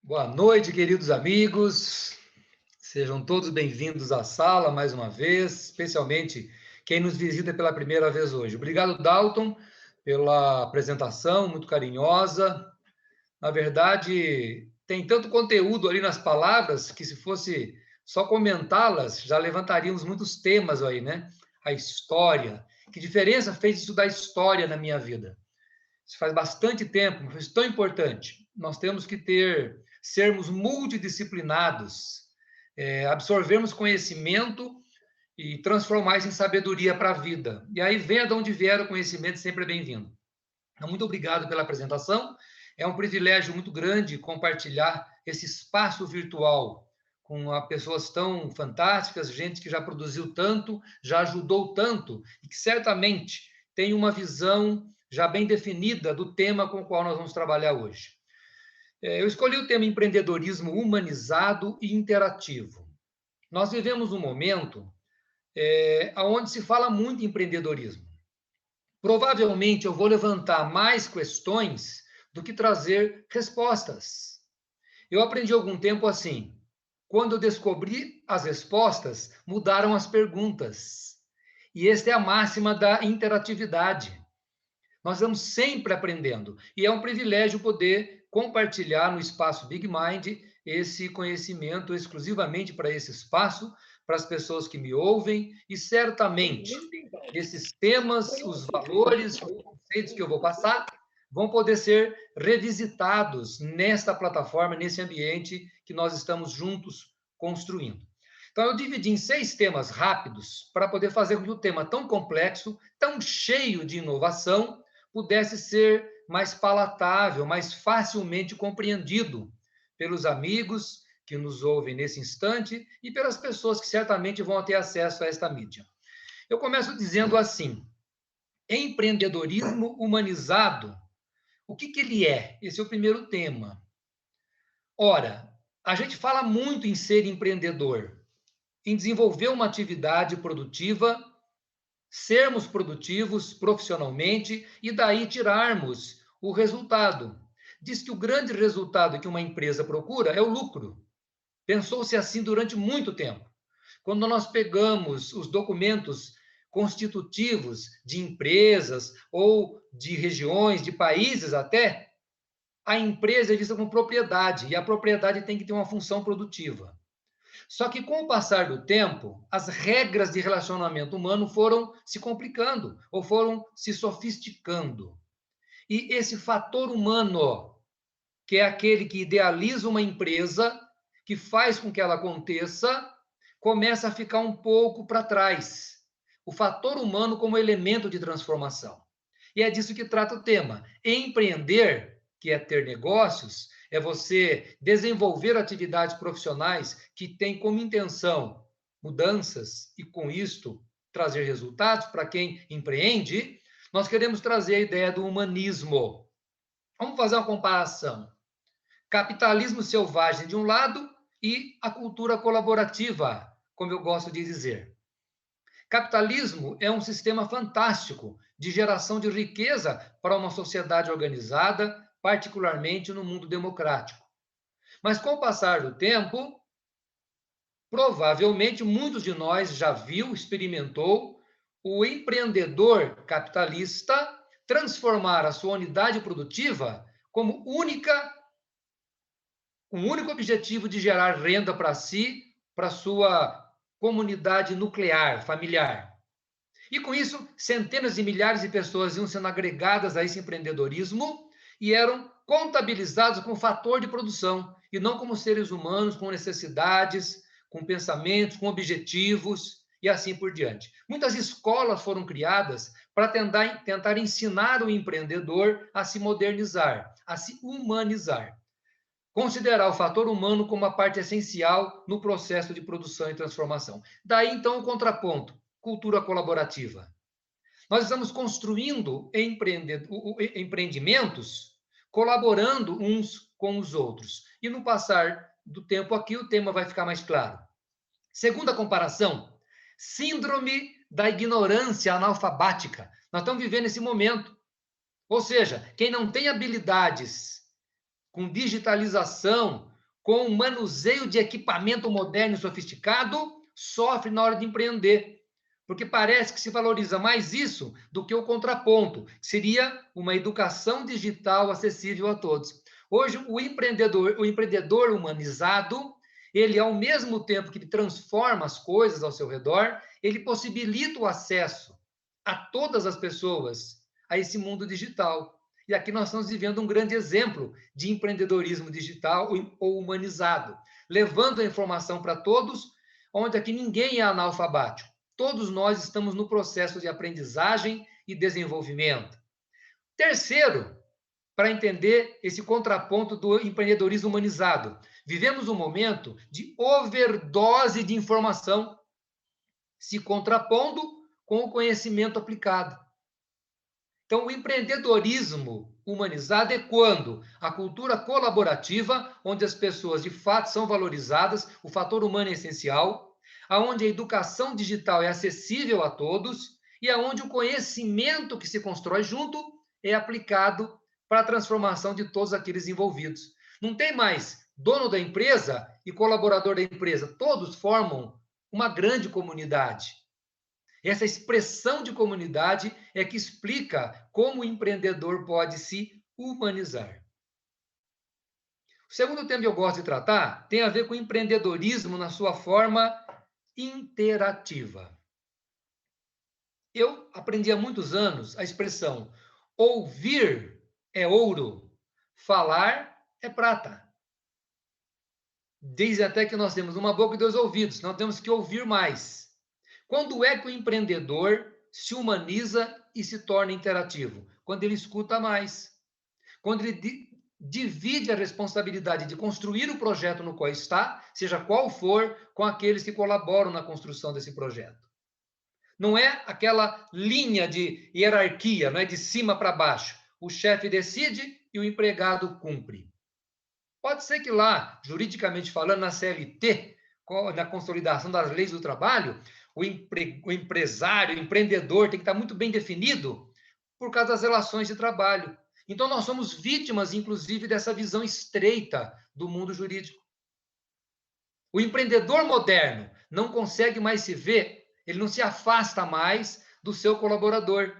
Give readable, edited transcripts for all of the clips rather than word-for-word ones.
Boa noite, queridos amigos. Sejam todos bem-vindos à sala mais uma vez, especialmente quem nos visita pela primeira vez hoje. Obrigado, Dalton, pela apresentação muito carinhosa. Na verdade, tem tanto conteúdo ali nas palavras que, se fosse só comentá-las, já levantaríamos muitos temas aí, né? A história. Que diferença fez estudar história na minha vida? Isso faz bastante tempo, mas foi tão importante. Nós temos que sermos multidisciplinados, absorvermos conhecimento e transformar isso em sabedoria para a vida. E aí, venha de onde vier o conhecimento, sempre é bem-vindo. Então, muito obrigado pela apresentação. É um privilégio muito grande compartilhar esse espaço virtual com pessoas tão fantásticas, gente que já produziu tanto, já ajudou tanto, e que certamente tem uma visão já bem definida do tema com o qual nós vamos trabalhar hoje. Eu escolhi o tema empreendedorismo humanizado e interativo. Nós vivemos um momento onde se fala muito em empreendedorismo. Provavelmente eu vou levantar mais questões do que trazer respostas. Eu aprendi há algum tempo assim: quando eu descobri as respostas, mudaram as perguntas. E esta é a máxima da interatividade. Nós estamos sempre aprendendo. E é um privilégio poder compartilhar no espaço Big Mind esse conhecimento exclusivamente para esse espaço, para as pessoas que me ouvem, e certamente esses temas, os valores, os conceitos que eu vou passar, vão poder ser revisitados nesta plataforma, nesse ambiente que nós estamos juntos construindo. Então, eu dividi em 6 temas rápidos para poder fazer com que o tema tão complexo, tão cheio de inovação, pudesse ser mais palatável, mais facilmente compreendido pelos amigos que nos ouvem nesse instante e pelas pessoas que certamente vão ter acesso a esta mídia. Eu começo dizendo assim: empreendedorismo humanizado, o que ele é? Esse é o primeiro tema. Ora, a gente fala muito em ser empreendedor, em desenvolver uma atividade produtiva, sermos produtivos profissionalmente e daí tirarmos o resultado. Diz que o grande resultado que uma empresa procura é o lucro. Pensou-se assim durante muito tempo. Quando nós pegamos os documentos constitutivos de empresas ou de regiões, de países até, a empresa é vista como propriedade e a propriedade tem que ter uma função produtiva. Só que, com o passar do tempo, as regras de relacionamento humano foram se complicando ou foram se sofisticando. E esse fator humano, que é aquele que idealiza uma empresa, que faz com que ela aconteça, começa a ficar um pouco para trás. O fator humano como elemento de transformação. E é disso que trata o tema. Empreender, que é ter negócios, é você desenvolver atividades profissionais que têm como intenção mudanças e, com isto, trazer resultados para quem empreende. Nós queremos trazer a ideia do humanismo. Vamos fazer uma comparação. Capitalismo selvagem de um lado e a cultura colaborativa, como eu gosto de dizer. Capitalismo é um sistema fantástico de geração de riqueza para uma sociedade organizada, particularmente no mundo democrático. Mas, com o passar do tempo, provavelmente muitos de nós já viu, experimentou o empreendedor capitalista transformar a sua unidade produtiva como com o único objetivo de gerar renda para si, para sua comunidade nuclear, familiar. E com isso, centenas de milhares de pessoas iam sendo agregadas a esse empreendedorismo e eram contabilizados como fator de produção, e não como seres humanos com necessidades, com pensamentos, com objetivos e assim por diante. Muitas escolas foram criadas para tentar ensinar o empreendedor a se modernizar, a se humanizar. Considerar o fator humano como uma parte essencial no processo de produção e transformação. Daí, então, o contraponto: cultura colaborativa. Nós estamos construindo empreendimentos colaborando uns com os outros. E no passar do tempo aqui, o tema vai ficar mais claro. Segunda comparação: síndrome da ignorância analfabática. Nós estamos vivendo esse momento. Ou seja, quem não tem habilidades com digitalização, com o manuseio de equipamento moderno e sofisticado, sofre na hora de empreender. Porque parece que se valoriza mais isso do que o contraponto, que seria uma educação digital acessível a todos. Hoje, o empreendedor humanizado, ele, ao mesmo tempo que ele transforma as coisas ao seu redor, ele possibilita o acesso a todas as pessoas a esse mundo digital. E aqui nós estamos vivendo um grande exemplo de empreendedorismo digital ou humanizado, levando a informação para todos, onde aqui ninguém é analfabético. Todos nós estamos no processo de aprendizagem e desenvolvimento. Terceiro, para entender esse contraponto do empreendedorismo humanizado, vivemos um momento de overdose de informação, se contrapondo com o conhecimento aplicado. Então, o empreendedorismo humanizado é quando a cultura colaborativa, onde as pessoas de fato são valorizadas, o fator humano é essencial, aonde a educação digital é acessível a todos e aonde o conhecimento que se constrói junto é aplicado para a transformação de todos aqueles envolvidos. Não tem mais dono da empresa e colaborador da empresa, todos formam uma grande comunidade. Essa expressão de comunidade é que explica como o empreendedor pode se humanizar. O segundo tema que eu gosto de tratar tem a ver com o empreendedorismo na sua forma interativa. Eu aprendi há muitos anos a expressão ouvir é ouro, falar é prata. Diz até que nós temos uma boca e dois ouvidos, nós temos que ouvir mais. Quando é que o empreendedor se humaniza e se torna interativo? Quando ele escuta mais. Quando ele divide a responsabilidade de construir o projeto no qual está, seja qual for, com aqueles que colaboram na construção desse projeto. Não é aquela linha de hierarquia, não é de cima para baixo. O chefe decide e o empregado cumpre. Pode ser que lá, juridicamente falando, na CLT, na consolidação das leis do trabalho, o empresário, o empreendedor tem que estar muito bem definido por causa das relações de trabalho. Então, nós somos vítimas, inclusive, dessa visão estreita do mundo jurídico. O empreendedor moderno não consegue mais se ver, ele não se afasta mais do seu colaborador,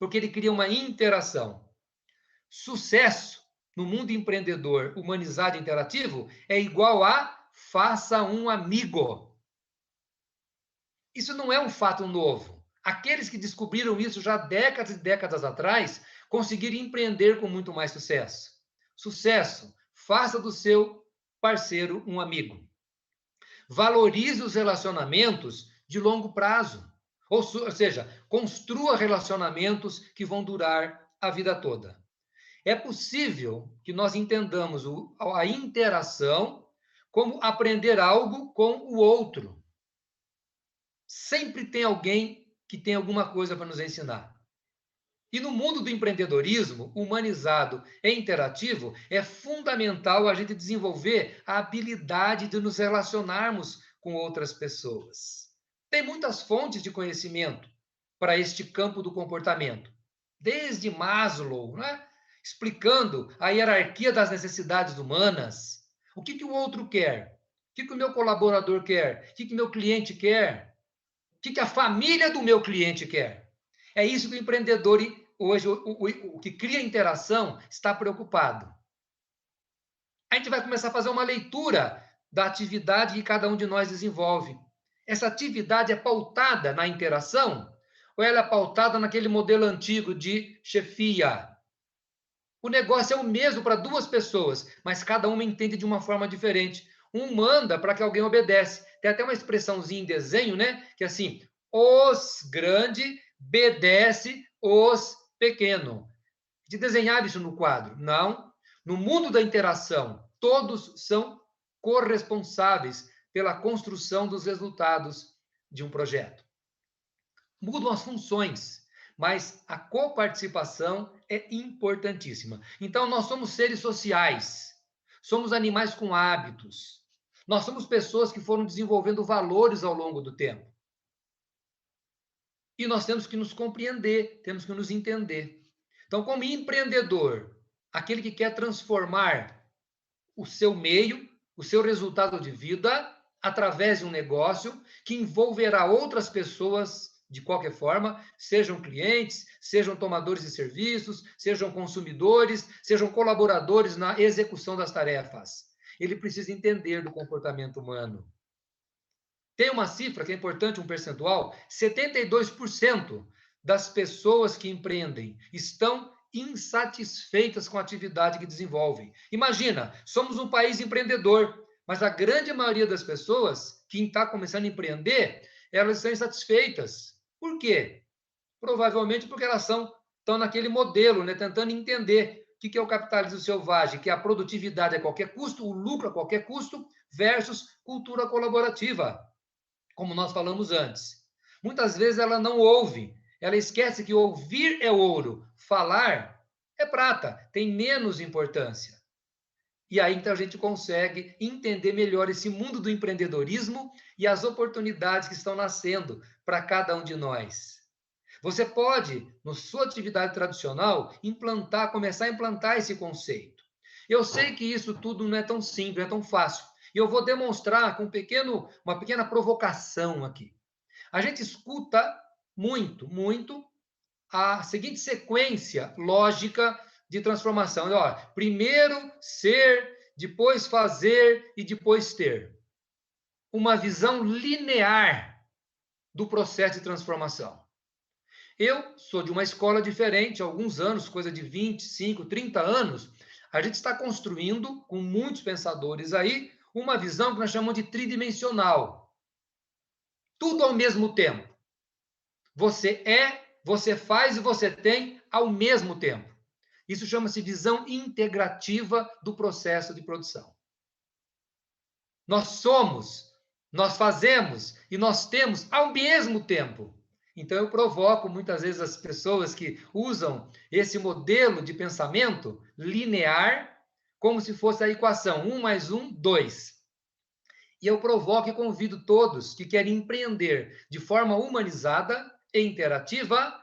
porque ele cria uma interação. Sucesso no mundo empreendedor humanizado e interativo é igual a faça um amigo. Isso não é um fato novo. Aqueles que descobriram isso já décadas e décadas atrás conseguiram empreender com muito mais sucesso. Sucesso, faça do seu parceiro um amigo. Valorize os relacionamentos de longo prazo. Ou seja, construa relacionamentos que vão durar a vida toda. É possível que nós entendamos a interação como aprender algo com o outro. Sempre tem alguém que tem alguma coisa para nos ensinar. E no mundo do empreendedorismo humanizado e interativo, é fundamental a gente desenvolver a habilidade de nos relacionarmos com outras pessoas. Tem muitas fontes de conhecimento para este campo do comportamento. Desde Maslow, né? Explicando a hierarquia das necessidades humanas. O que o outro quer? O que o meu colaborador quer? O que o meu cliente quer? O que a família do meu cliente quer? É isso que o empreendedor, hoje, o que cria interação, está preocupado. A gente vai começar a fazer uma leitura da atividade que cada um de nós desenvolve. Essa atividade é pautada na interação ou ela é pautada naquele modelo antigo de chefia? O negócio é o mesmo para duas pessoas, mas cada uma entende de uma forma diferente. Um manda para que alguém obedece. Tem até uma expressãozinha em desenho, né? Que é assim, os grande obedece os pequeno. De desenhar isso no quadro. Não. No mundo da interação, todos são corresponsáveis pela construção dos resultados de um projeto. Mudam as funções, mas a coparticipação é importantíssima. Então, nós somos seres sociais, somos animais com hábitos, nós somos pessoas que foram desenvolvendo valores ao longo do tempo. E nós temos que nos compreender, temos que nos entender. Então, como empreendedor, aquele que quer transformar o seu meio, o seu resultado de vida através de um negócio que envolverá outras pessoas de qualquer forma, sejam clientes, sejam tomadores de serviços, sejam consumidores, sejam colaboradores na execução das tarefas. Ele precisa entender do comportamento humano. Tem uma cifra que é importante, um percentual: 72% das pessoas que empreendem estão insatisfeitas com a atividade que desenvolvem. Imagina, somos um país empreendedor, mas a grande maioria das pessoas que está começando a empreender, elas estão insatisfeitas. Por quê? Provavelmente porque elas estão naquele modelo, né, tentando entender o que é o capitalismo selvagem, que é a produtividade a qualquer custo, o lucro a qualquer custo, versus cultura colaborativa, como nós falamos antes. Muitas vezes ela não ouve, ela esquece que ouvir é ouro, falar é prata, tem menos importância. E aí então a gente consegue entender melhor esse mundo do empreendedorismo e as oportunidades que estão nascendo para cada um de nós. Você pode, na sua atividade tradicional, começar a implantar esse conceito. Eu sei que isso tudo não é tão simples, não é tão fácil. E eu vou demonstrar com uma pequena provocação aqui. A gente escuta muito a seguinte sequência lógica de transformação. Ó, primeiro ser, depois fazer e depois ter. Uma visão linear do processo de transformação. Eu sou de uma escola diferente, há alguns anos, coisa de 25, 30 anos, a gente está construindo, com muitos pensadores aí, uma visão que nós chamamos de tridimensional. Tudo ao mesmo tempo. Você é, você faz e você tem ao mesmo tempo. Isso chama-se visão integrativa do processo de produção. Nós somos, nós fazemos e nós temos ao mesmo tempo. Então, eu provoco muitas vezes as pessoas que usam esse modelo de pensamento linear, como se fosse a equação 1 mais 1, 2. E eu provoco e convido todos que querem empreender de forma humanizada e interativa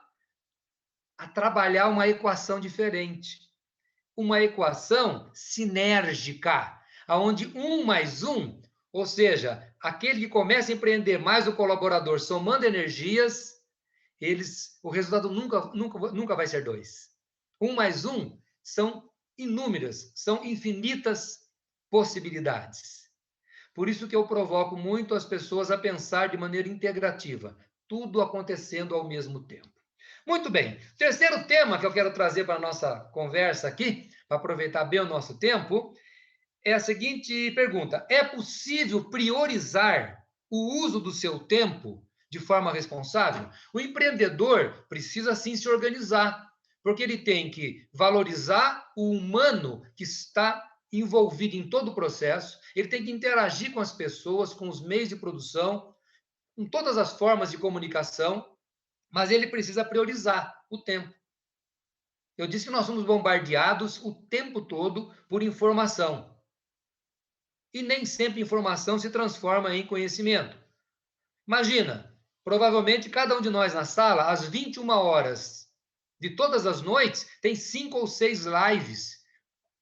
a trabalhar uma equação diferente. Uma equação sinérgica, onde 1 mais 1, ou seja, aquele que começa a empreender mais o colaborador somando energias, o resultado nunca vai ser 2. 1 mais 1 são inúmeras, são infinitas possibilidades. Por isso que eu provoco muito as pessoas a pensar de maneira integrativa, tudo acontecendo ao mesmo tempo. Muito bem, terceiro tema que eu quero trazer para a nossa conversa aqui, para aproveitar bem o nosso tempo, é a seguinte pergunta: é possível priorizar o uso do seu tempo de forma responsável? O empreendedor precisa sim se organizar, porque ele tem que valorizar o humano que está envolvido em todo o processo, ele tem que interagir com as pessoas, com os meios de produção, com todas as formas de comunicação, mas ele precisa priorizar o tempo. Eu disse que nós somos bombardeados o tempo todo por informação. E nem sempre informação se transforma em conhecimento. Imagina, provavelmente cada um de nós na sala, às 21 horas de todas as noites, tem 5 ou 6 lives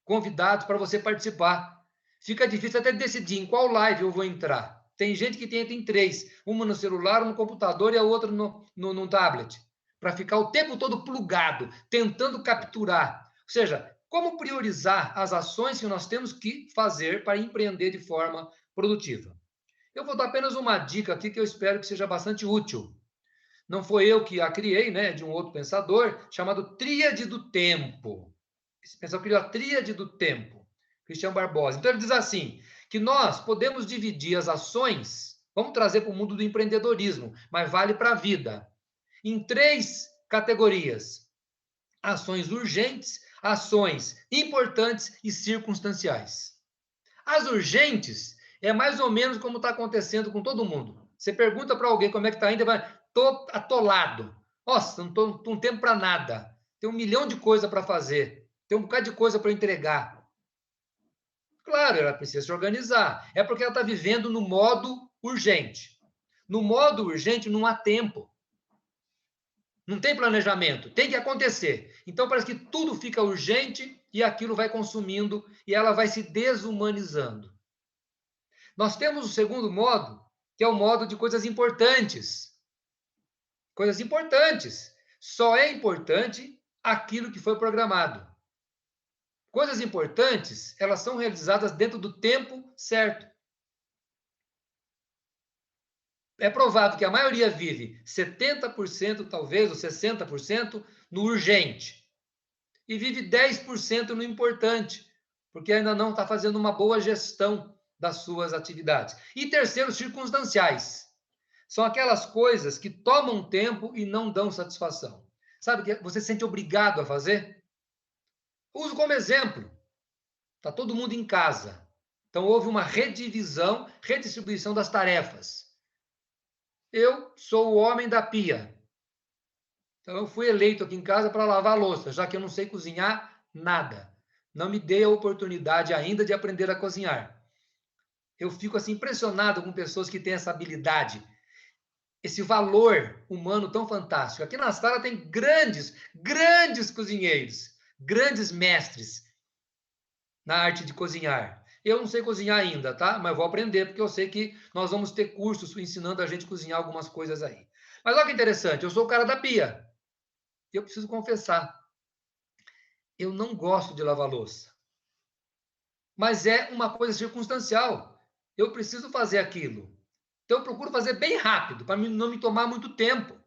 convidados para você participar. Fica difícil até decidir em qual live eu vou entrar. Tem gente que tem 3, uma no celular, uma no computador e a outra no tablet, para ficar o tempo todo plugado, tentando capturar. Ou seja, como priorizar as ações que nós temos que fazer para empreender de forma produtiva? Eu vou dar apenas uma dica aqui que eu espero que seja bastante útil. Não foi eu que a criei, né? De um outro pensador, chamado Tríade do Tempo. Esse pensador criou a Tríade do Tempo, Christian Barbosa. Então ele diz assim, que nós podemos dividir as ações, vamos trazer para o mundo do empreendedorismo, mas vale para a vida, em 3 categorias: ações urgentes, ações importantes e circunstanciais. As urgentes é mais ou menos como está acontecendo com todo mundo. Você pergunta para alguém como é que está ainda, vai, estou atolado. Nossa, não estou com tempo para nada. Tem 1 milhão de coisas para fazer. Tem um bocado de coisa para entregar. Claro, ela precisa se organizar. É porque ela está vivendo no modo urgente. No modo urgente não há tempo. Não tem planejamento. Tem que acontecer. Então parece que tudo fica urgente e aquilo vai consumindo e ela vai se desumanizando. Nós temos o segundo modo, que é o modo de coisas importantes. Coisas importantes. Só é importante aquilo que foi programado. Coisas importantes, elas são realizadas dentro do tempo certo. É provável que a maioria vive 70%, talvez, ou 60% no urgente. E vive 10% no importante, porque ainda não está fazendo uma boa gestão das suas atividades. E terceiro, circunstanciais. São aquelas coisas que tomam tempo e não dão satisfação. Sabe que você se sente obrigado a fazer? Uso como exemplo. Está todo mundo em casa. Então houve uma redistribuição das tarefas. Eu sou o homem da pia. Então eu fui eleito aqui em casa para lavar a louça, já que eu não sei cozinhar nada. Não me dei a oportunidade ainda de aprender a cozinhar. Eu fico assim impressionado com pessoas que têm essa habilidade, esse valor humano tão fantástico. Aqui na sala tem grandes cozinheiros, grandes mestres na arte de cozinhar. Eu não sei cozinhar ainda, tá? Mas vou aprender, porque eu sei que nós vamos ter cursos ensinando a gente a cozinhar algumas coisas aí. Mas olha que interessante, eu sou o cara da pia. Eu preciso confessar, eu não gosto de lavar louça. Mas é uma coisa circunstancial. Eu preciso fazer aquilo. Então eu procuro fazer bem rápido, para não me tomar muito tempo.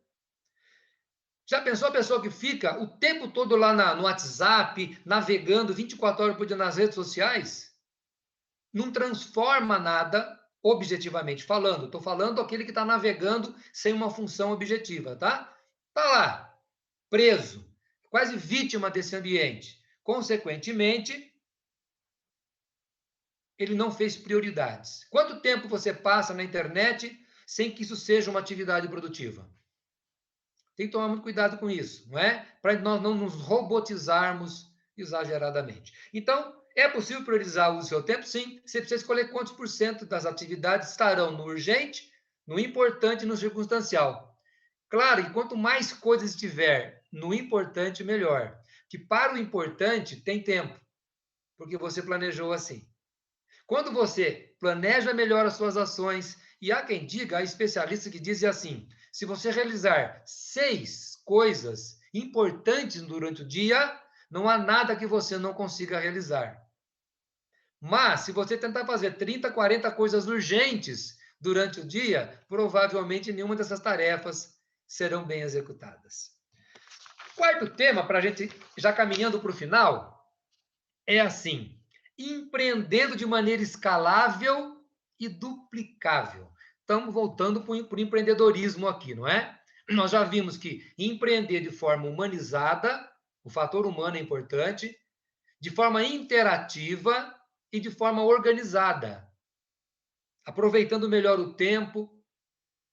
Já pensou a pessoa que fica o tempo todo lá no WhatsApp, navegando 24 horas por dia nas redes sociais? Não transforma nada, objetivamente falando. Estou falando aquele que está navegando sem uma função objetiva, tá? Está lá, preso, quase vítima desse ambiente. Consequentemente, ele não fez prioridades. Quanto tempo você passa na internet sem que isso seja uma atividade produtiva? Tem que tomar muito cuidado com isso, não é? Para nós não nos robotizarmos exageradamente. Então, é possível priorizar o seu tempo? Sim. Você precisa escolher quantos por cento das atividades estarão no urgente, no importante e no circunstancial. Claro, e quanto mais coisas estiver no importante, melhor. Que para o importante tem tempo, porque você planejou assim. Quando você planeja melhor as suas ações, e há quem diga, há especialistas que dizem assim, se você realizar 6 coisas importantes durante o dia, não há nada que você não consiga realizar. Mas, se você tentar fazer 30, 40 coisas urgentes durante o dia, provavelmente nenhuma dessas tarefas serão bem executadas. Quarto tema, para a gente já caminhando para o final, é assim: empreendendo de maneira escalável e duplicável. Estamos voltando para o empreendedorismo aqui, não é? Nós já vimos que empreender de forma humanizada, o fator humano é importante, de forma interativa e de forma organizada, aproveitando melhor o tempo,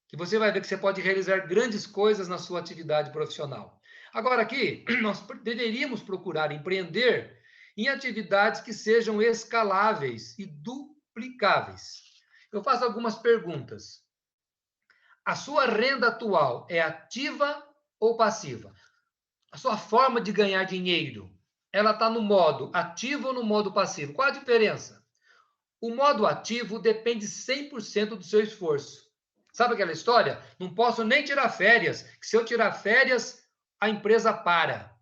que você vai ver que você pode realizar grandes coisas na sua atividade profissional. Agora aqui, nós deveríamos procurar empreender em atividades que sejam escaláveis e duplicáveis. Eu faço algumas perguntas. A sua renda atual é ativa ou passiva? A sua forma de ganhar dinheiro, ela está no modo ativo ou no modo passivo? Qual a diferença? O modo ativo depende 100% do seu esforço. Sabe aquela história? Não posso nem tirar férias, que se eu tirar férias, a empresa para.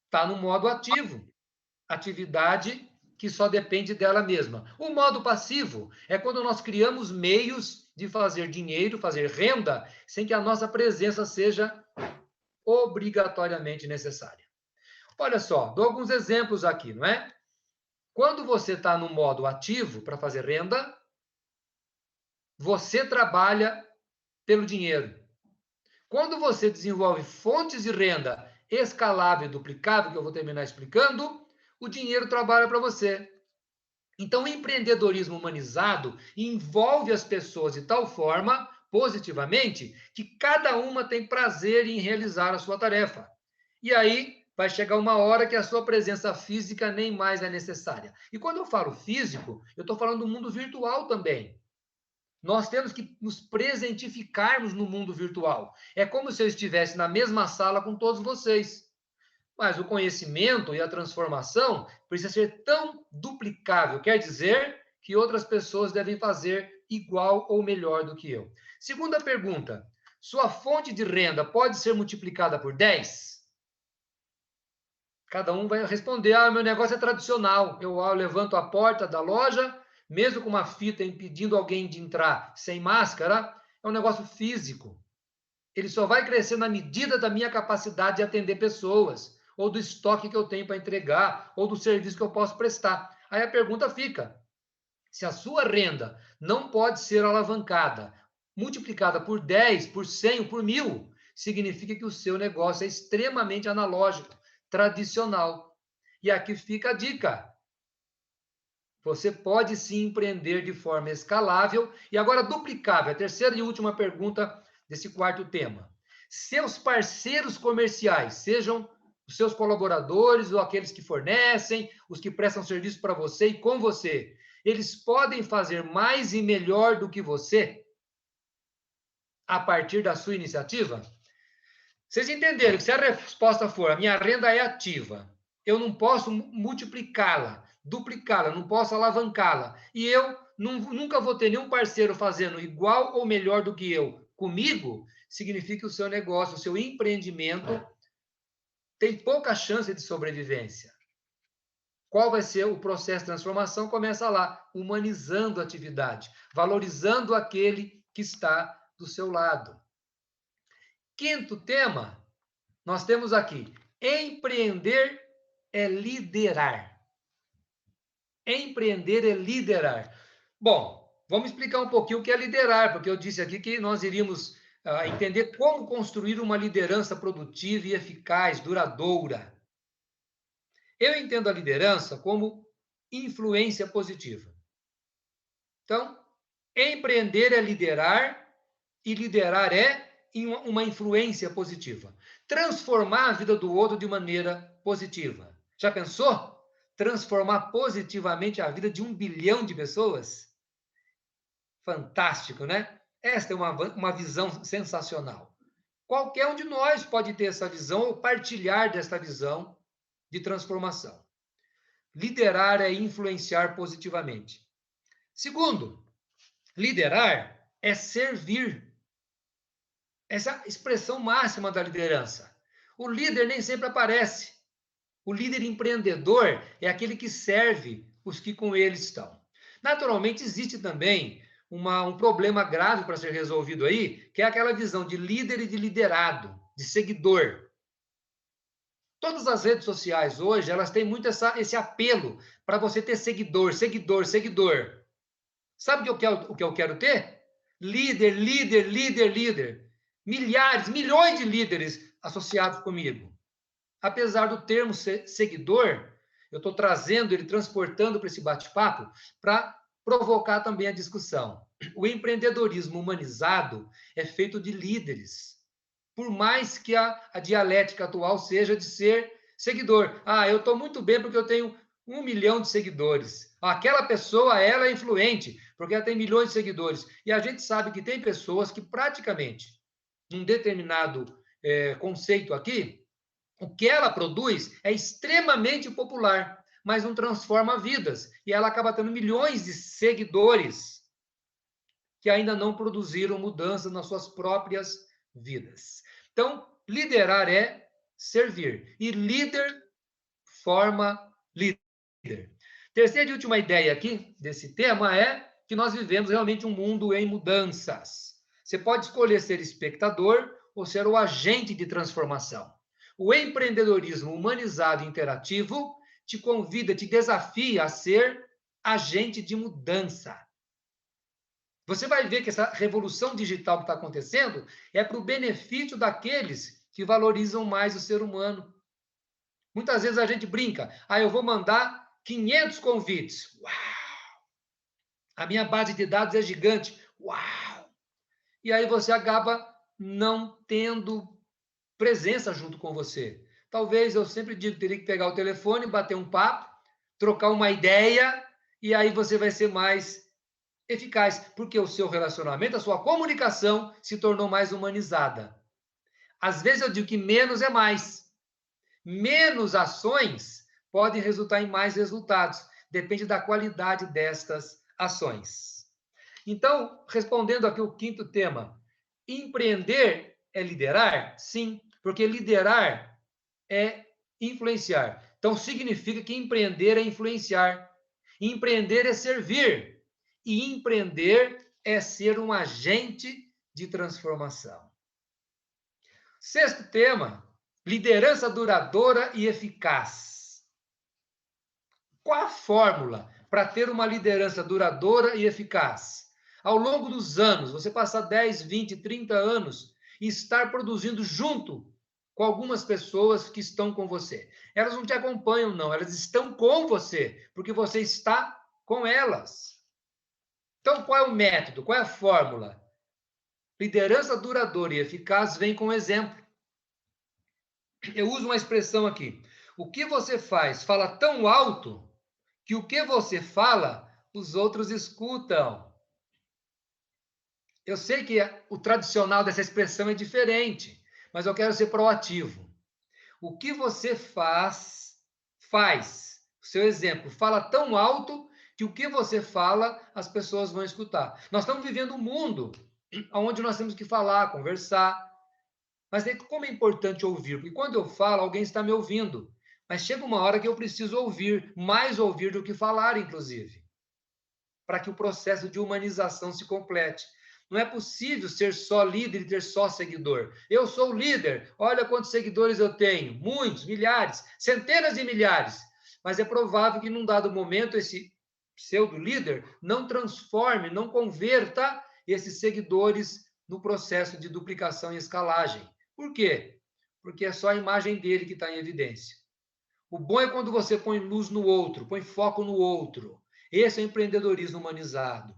Está no modo ativo. Atividade que só depende dela mesma. O modo passivo é quando nós criamos meios de fazer dinheiro, fazer renda, sem que a nossa presença seja obrigatoriamente necessária. Olha só, dou alguns exemplos aqui, não é? Quando você está no modo ativo para fazer renda, você trabalha pelo dinheiro. Quando você desenvolve fontes de renda escalável e duplicável, que eu vou terminar explicando, o dinheiro trabalha para você. Então, o empreendedorismo humanizado envolve as pessoas de tal forma, positivamente, que cada uma tem prazer em realizar a sua tarefa. E aí vai chegar uma hora que a sua presença física nem mais é necessária. E quando eu falo físico, eu estou falando do mundo virtual também. Nós temos que nos presentificarmos no mundo virtual. É como se eu estivesse na mesma sala com todos vocês. Mas o conhecimento e a transformação precisa ser tão duplicável. Quer dizer que outras pessoas devem fazer igual ou melhor do que eu. Segunda pergunta: sua fonte de renda pode ser multiplicada por 10? Cada um vai responder: ah, meu negócio é tradicional. Eu levanto a porta da loja, mesmo com uma fita impedindo alguém de entrar sem máscara, é um negócio físico. Ele só vai crescer na medida da minha capacidade de atender pessoas, ou do estoque que eu tenho para entregar, ou do serviço que eu posso prestar. Aí a pergunta fica: se a sua renda não pode ser alavancada, multiplicada por 10, por 100 ou por 1000, significa que o seu negócio é extremamente analógico, tradicional. E aqui fica a dica: você pode sim empreender de forma escalável e agora duplicável. A terceira e última pergunta desse quarto tema. Seus parceiros comerciais, sejam os seus colaboradores ou aqueles que fornecem, os que prestam serviço para você e com você, eles podem fazer mais e melhor do que você a partir da sua iniciativa? Vocês entenderam que se a resposta for: a minha renda é ativa, eu não posso multiplicá-la, duplicá-la, não posso alavancá-la, e eu nunca vou ter nenhum parceiro fazendo igual ou melhor do que eu comigo, significa que o seu negócio, o seu empreendimento tem pouca chance de sobrevivência. Qual vai ser o processo de transformação? Começa lá, humanizando a atividade, valorizando aquele que está do seu lado. Quinto tema, nós temos aqui: empreender é liderar. Empreender é liderar. Bom, vamos explicar um pouquinho o que é liderar, porque eu disse aqui que nós iríamos entender como construir uma liderança produtiva e eficaz, duradoura. Eu entendo a liderança como influência positiva. Então, empreender é liderar e liderar é uma influência positiva. Transformar a vida do outro de maneira positiva. Já pensou? Transformar positivamente a vida de 1 bilhão de pessoas? Fantástico, né? Esta é uma visão sensacional. Qualquer um de nós pode ter essa visão ou partilhar desta visão de transformação. Liderar é influenciar positivamente. Segundo, liderar é servir. Essa expressão máxima da liderança. O líder nem sempre aparece. O líder empreendedor é aquele que serve os que com ele estão. Naturalmente, existe também um problema grave para ser resolvido aí, que é aquela visão de líder e de liderado, de seguidor. Todas as redes sociais hoje, elas têm muito esse apelo para você ter seguidor, seguidor, seguidor. Sabe o que eu quero ter? Líder, líder, líder, líder. Milhares, milhões de líderes associados comigo. Apesar do termo seguidor, eu estou trazendo ele, transportando para esse bate-papo, para provocar também a discussão. O empreendedorismo humanizado é feito de líderes. Por mais que a dialética atual seja de ser seguidor. Ah, eu estou muito bem porque eu tenho 1 milhão de seguidores. Aquela pessoa, ela é influente, porque ela tem milhões de seguidores. E a gente sabe que tem pessoas que praticamente, num determinado conceito aqui, o que ela produz é extremamente popular, mas não transforma vidas. E ela acaba tendo milhões de seguidores que ainda não produziram mudanças nas suas próprias vidas. Então, liderar é servir. E líder forma líder. Terceira e última ideia aqui desse tema é que nós vivemos realmente um mundo em mudanças. Você pode escolher ser espectador ou ser o agente de transformação. O empreendedorismo humanizado e interativo te convida, te desafia a ser agente de mudança. Você vai ver que essa revolução digital que está acontecendo é para o benefício daqueles que valorizam mais o ser humano. Muitas vezes a gente brinca: eu vou mandar 500 convites. Uau! A minha base de dados é gigante. Uau! E aí você acaba não tendo presença junto com você. Talvez, eu sempre digo, teria que pegar o telefone, bater um papo, trocar uma ideia, e aí você vai ser mais eficaz, porque o seu relacionamento, a sua comunicação se tornou mais humanizada. Às vezes eu digo que menos é mais. Menos ações podem resultar em mais resultados. Depende da qualidade destas ações. Então, respondendo aqui o quinto tema, empreender é liderar? Sim, porque liderar é influenciar. Então, significa que empreender é influenciar. Empreender é servir. E empreender é ser um agente de transformação. Sexto tema, liderança duradoura e eficaz. Qual a fórmula para ter uma liderança duradoura e eficaz? Ao longo dos anos, você passar 10, 20, 30 anos e estar produzindo junto com algumas pessoas que estão com você. Elas não te acompanham, não, elas estão com você, porque você está com elas. Então, qual é o método? Qual é a fórmula? Liderança duradoura e eficaz vem com exemplo. Eu uso uma expressão aqui. O que você faz fala tão alto que o que você fala, os outros escutam. Eu sei que o tradicional dessa expressão é diferente, mas eu quero ser proativo. O que você faz. O seu exemplo fala tão alto que o que você fala, as pessoas vão escutar. Nós estamos vivendo um mundo onde nós temos que falar, conversar, mas como é importante ouvir? Porque quando eu falo, alguém está me ouvindo. Mas chega uma hora que eu preciso ouvir, mais ouvir do que falar, inclusive, para que o processo de humanização se complete. Não é possível ser só líder e ter só seguidor. Eu sou líder, olha quantos seguidores eu tenho, muitos, milhares, centenas de milhares. Mas é provável que num dado momento esse pseudo-líder não transforme, não converta esses seguidores no processo de duplicação e escalagem. Por quê? Porque é só a imagem dele que está em evidência. O bom é quando você põe luz no outro, põe foco no outro. Esse é o empreendedorismo humanizado.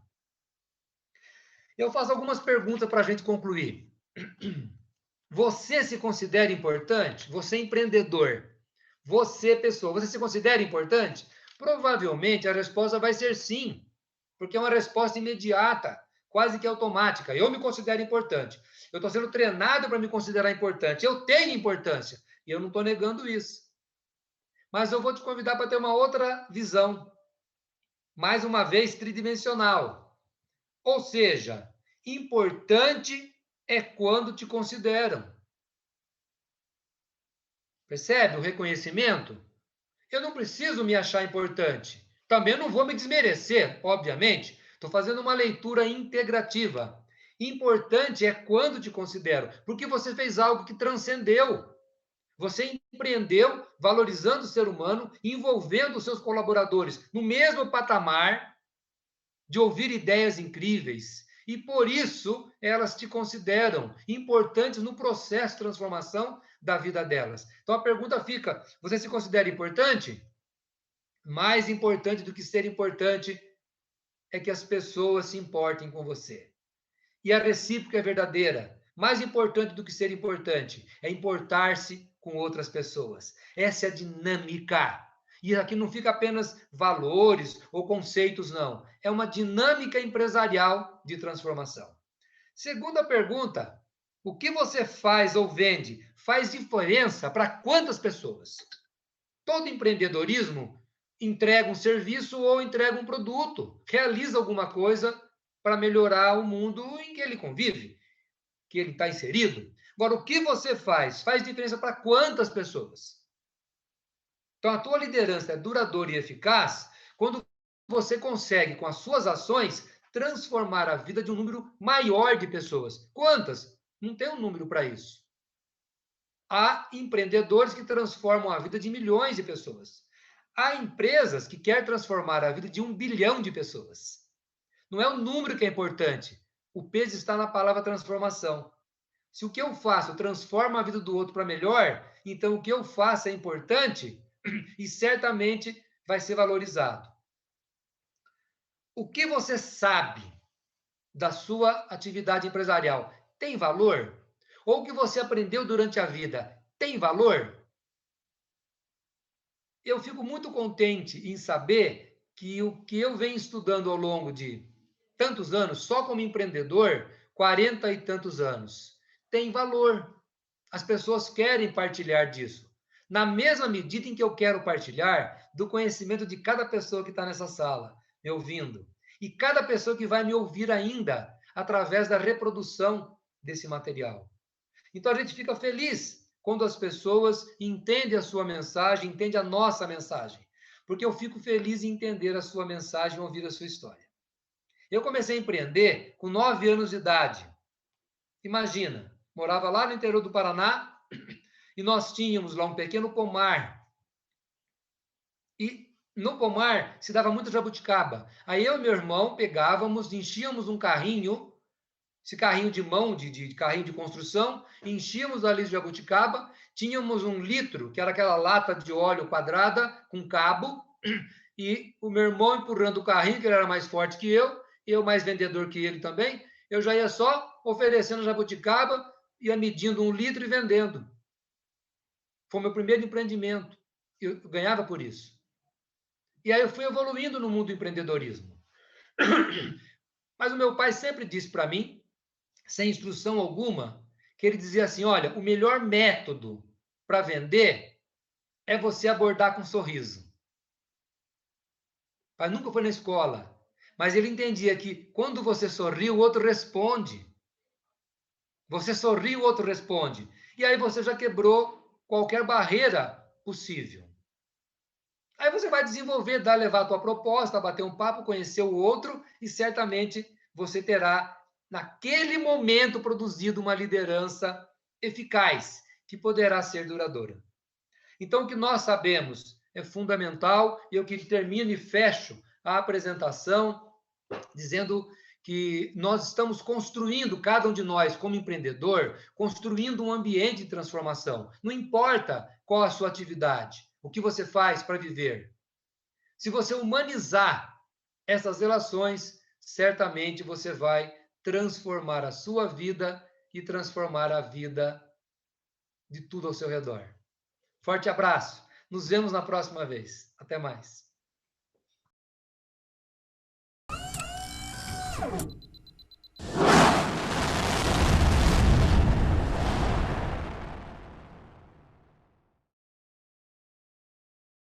Eu faço algumas perguntas para a gente concluir. Você se considera importante? Você é empreendedor? Você, pessoa, você se considera importante? Provavelmente a resposta vai ser sim, porque é uma resposta imediata, quase que automática. Eu me considero importante. Eu estou sendo treinado para me considerar importante. Eu tenho importância. E eu não estou negando isso. Mas eu vou te convidar para ter uma outra visão. Mais uma vez, tridimensional. Ou seja, importante é quando te consideram. Percebe o reconhecimento? Eu não preciso me achar importante. Também não vou me desmerecer, obviamente. Estou fazendo uma leitura integrativa. Importante é quando te considero, porque você fez algo que transcendeu. Você empreendeu valorizando o ser humano, envolvendo os seus colaboradores no mesmo patamar de ouvir ideias incríveis. E por isso elas te consideram importantes no processo de transformação da vida delas. Então a pergunta fica: você se considera importante? Mais importante do que ser importante é que as pessoas se importem com você. E a recíproca é verdadeira. Mais importante do que ser importante é importar-se com outras pessoas. Essa é a dinâmica. E aqui não fica apenas valores ou conceitos, não. É uma dinâmica empresarial de transformação. Segunda pergunta: o que você faz ou vende faz diferença para quantas pessoas? Todo empreendedorismo entrega um serviço ou entrega um produto, realiza alguma coisa para melhorar o mundo em que ele convive, que ele está inserido. Agora, o que você faz diferença para quantas pessoas? Então, a tua liderança é duradoura e eficaz quando você consegue, com as suas ações, transformar a vida de um número maior de pessoas. Quantas? Não tem um número para isso. Há empreendedores que transformam a vida de milhões de pessoas. Há empresas que querem transformar a vida de 1 bilhão de pessoas. Não é o número que é importante. O peso está na palavra transformação. Se o que eu faço transforma a vida do outro para melhor, então o que eu faço é importante e certamente vai ser valorizado. O que você sabe da sua atividade empresarial tem valor? Ou o que você aprendeu durante a vida tem valor? Eu fico muito contente em saber que o que eu venho estudando ao longo de tantos anos, só como empreendedor, 40 e tantos anos, tem valor. As pessoas querem partilhar disso. Na mesma medida em que eu quero partilhar do conhecimento de cada pessoa que está nessa sala, me ouvindo. e cada pessoa que vai me ouvir ainda através da reprodução desse material. Então a gente fica feliz quando as pessoas entendem a sua mensagem, entendem a nossa mensagem, porque eu fico feliz em entender a sua mensagem, ouvir a sua história. Eu comecei a empreender com 9 anos de idade. Imagina, morava lá no interior do Paraná e nós tínhamos lá um pequeno pomar. E no pomar se dava muito jabuticaba. Aí eu e meu irmão pegávamos, enchíamos um carrinho, esse carrinho de mão, de carrinho de construção, enchíamos ali de jabuticaba, tínhamos 1 litro, que era aquela lata de óleo quadrada, com cabo, e o meu irmão empurrando o carrinho, que ele era mais forte que eu mais vendedor que ele também, eu já ia só oferecendo jabuticaba, ia medindo 1 litro e vendendo. Foi o meu primeiro empreendimento. Eu ganhava por isso. E aí eu fui evoluindo no mundo do empreendedorismo. Mas o meu pai sempre disse para mim, sem instrução alguma, que ele dizia assim, olha, o melhor método para vender é você abordar com um sorriso. O pai nunca foi na escola, mas ele entendia que quando você sorri, o outro responde. Você sorri, o outro responde. E aí você já quebrou qualquer barreira possível. Aí você vai desenvolver, levar a tua proposta, bater um papo, conhecer o outro e certamente você terá, naquele momento, produzido uma liderança eficaz, que poderá ser duradoura. Então, o que nós sabemos é fundamental, e eu que termino e fecho a apresentação dizendo que nós estamos construindo, cada um de nós, como empreendedor, construindo um ambiente de transformação. Não importa qual a sua atividade, o que você faz para viver. Se você humanizar essas relações, certamente você vai transformar a sua vida e transformar a vida de tudo ao seu redor. Forte abraço. Nos vemos na próxima vez. Até mais.